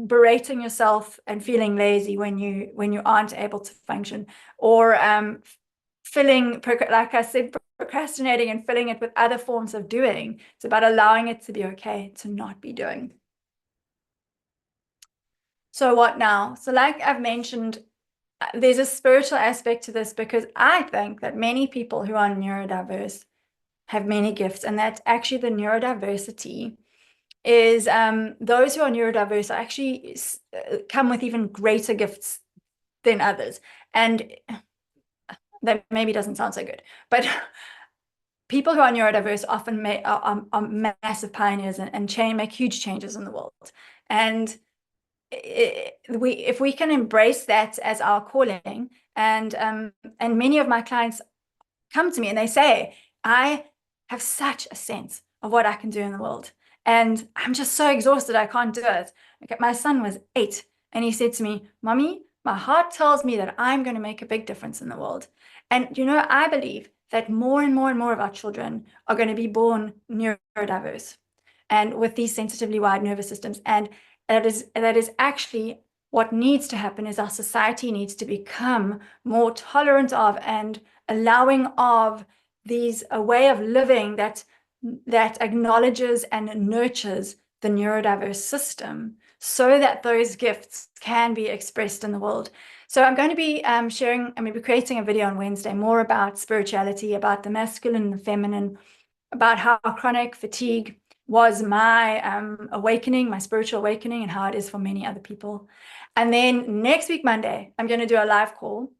berating yourself and feeling lazy when you aren't able to function, or like I said, procrastinating and filling it with other forms of doing. It's about allowing it to be okay to not be doing. So what now? So like I've mentioned, there's a spiritual aspect to this, because I think that many people who are neurodiverse have many gifts, and that actually the neurodiversity is those who are neurodiverse actually come with even greater gifts than others. And that maybe doesn't sound so good, but people who are neurodiverse often are massive pioneers and make huge changes in the world. And if we can embrace that as our calling, and many of my clients come to me and they say, I have such a sense of what I can do in the world, and I'm just so exhausted I can't do it. Okay, my son was 8 and he said to me, Mommy, my heart tells me that I'm going to make a big difference in the world. And I believe that more and more and more of our children are going to be born neurodiverse and with these sensitively wired nervous systems. And that is actually what needs to happen is our society needs to become more tolerant of and allowing of a way of living that acknowledges and nurtures the neurodiverse system so that those gifts can be expressed in the world. So I'm going to be creating a video on Wednesday more about spirituality, about the masculine and the feminine, about how chronic fatigue was my awakening, my spiritual awakening, and how it is for many other people. And then next week, Monday, I'm going to do a live call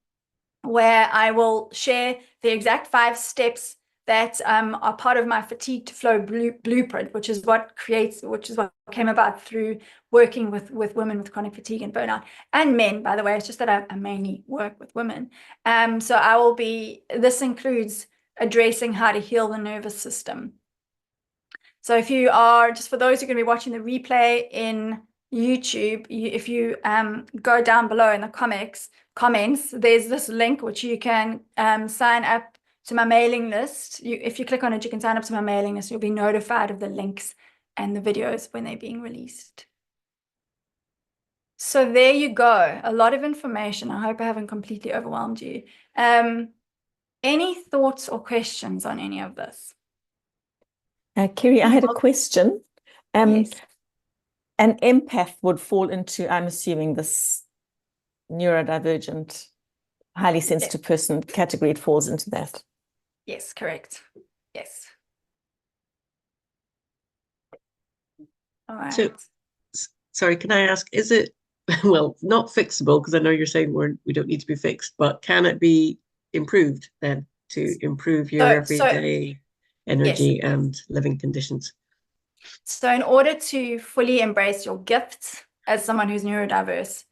where I will share the exact 5 steps that are part of my fatigue to flow blueprint, which is what came about through working with women with chronic fatigue and burnout, and men, by the way. It's just that I mainly work with women. So this includes addressing how to heal the nervous system. So if you are, just for those who are going to be watching the replay in YouTube, if you go down below in the comments, there's this link which you can sign up to my mailing list. If you click on it, you can sign up to my mailing list. You'll be notified of the links and the videos when they're being released. So there you go. A lot of information. I hope I haven't completely overwhelmed you. Any thoughts or questions on any of this? Kerry, I had a question. Yes. An empath would fall into, I'm assuming, this neurodivergent, highly sensitive person category. It falls into that. Yes, correct. Yes. All right. So, sorry, can I ask, is it, well, not fixable, because I know you're saying we don't need to be fixed, but can it be improved then to improve your everyday energy and living conditions? So in order to fully embrace your gifts as someone who's neurodiverse,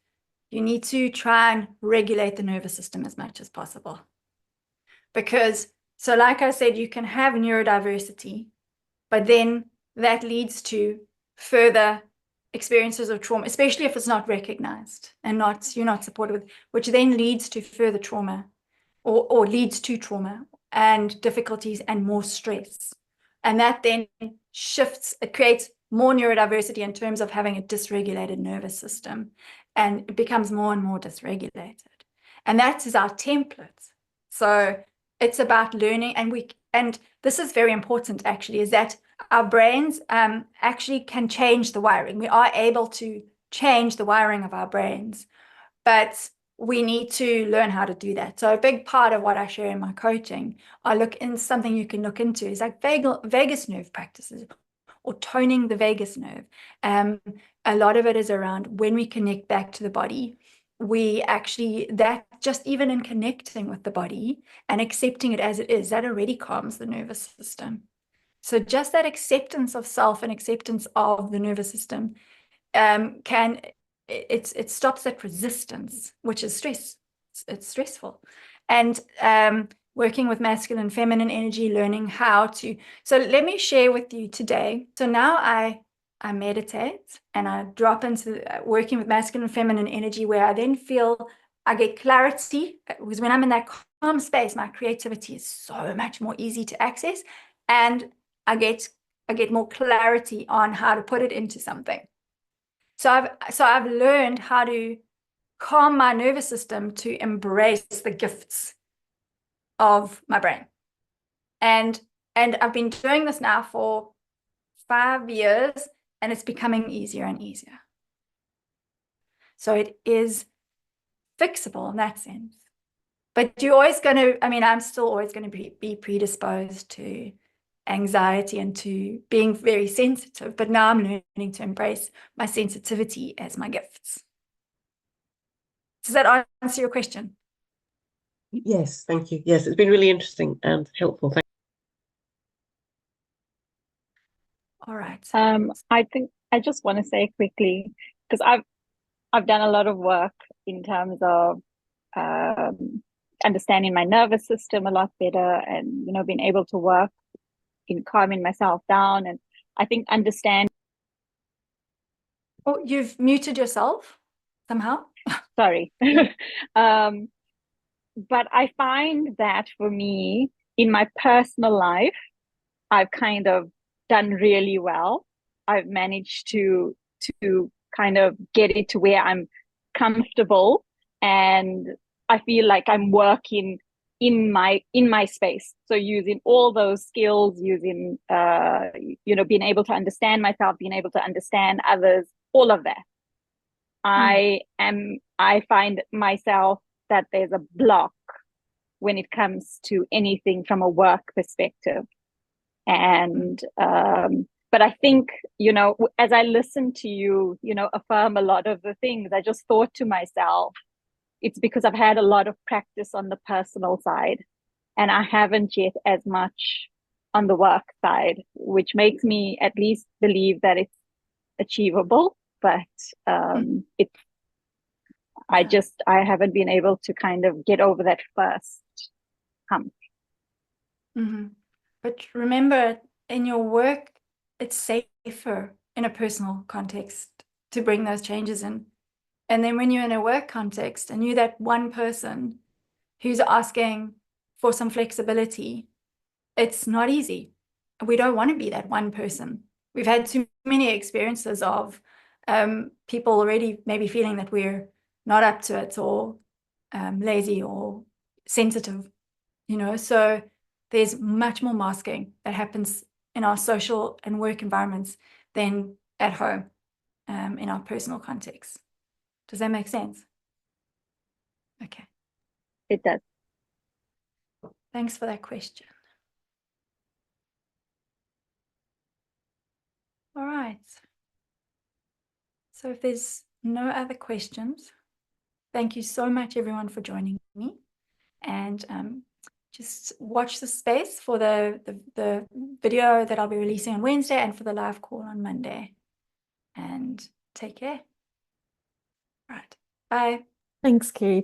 you need to try and regulate the nervous system as much as possible. Because, so like I said, you can have neurodiversity, but then that leads to further experiences of trauma, especially if it's not recognized and you're not supported with, which then leads to further trauma or leads to trauma and difficulties and more stress. And that then it creates more neurodiversity in terms of having a dysregulated nervous system, and it becomes more and more dysregulated. And that is our template. So it's about learning, and this is very important actually, is that our brains actually can change the wiring. We are able to change the wiring of our brains, but we need to learn how to do that. So a big part of what I share in my coaching, something you can look into is like vagus nerve practices or toning the vagus nerve. A lot of it is around when we connect back to the body, just even in connecting with the body and accepting it as it is, that already calms the nervous system. So just that acceptance of self and acceptance of the nervous system it stops that resistance, which is stress. It's stressful. And working with masculine and feminine energy, learning how to. So let me share with you today. So now I meditate and I drop into working with masculine and feminine energy, where I then feel I get clarity, because when I'm in that calm space, my creativity is so much more easy to access, and I get more clarity on how to put it into something. So I've learned how to calm my nervous system to embrace the gifts of my brain. And I've been doing this now for 5 years, and it's becoming easier and easier. So it is fixable in that sense. But you're always going to, I'm still always going to be predisposed to anxiety and to being very sensitive, but now I'm learning to embrace my sensitivity as my gifts. Does that answer your question? Yes, thank you. Yes, it's been really interesting and helpful. Thank you. All right. I think I just want to say quickly, because I've done a lot of work in terms of understanding my nervous system a lot better, and being able to work in calming myself down. And I think understand. Oh, you've muted yourself somehow. Sorry. But I find that for me, in my personal life, I've kind of done really well. I've managed to kind of get it to where I'm comfortable and I feel like I'm working in my space. So using all those skills, using being able to understand myself, being able to understand others, all of that. I find myself that there's a block when it comes to anything from a work perspective. And but I think, as I listen to you, affirm a lot of the things, I just thought to myself, it's because I've had a lot of practice on the personal side and I haven't yet as much on the work side, which makes me at least believe that it's achievable, but I haven't been able to kind of get over that first hump. But remember, in your work, it's safer in a personal context to bring those changes in. And then when you're in a work context and you're that one person who's asking for some flexibility, it's not easy. We don't want to be that one person. We've had too many experiences of people already maybe feeling that we're not up to it or lazy or sensitive, so there's much more masking that happens in our social and work environments than at home in our personal context. Does that make sense? Okay. It does. Thanks for that question. All right. So if there's no other questions, thank you so much, everyone, for joining me. And just watch the space for the video that I'll be releasing on Wednesday and for the live call on Monday. And take care. All right. Bye. Thanks, Kerry.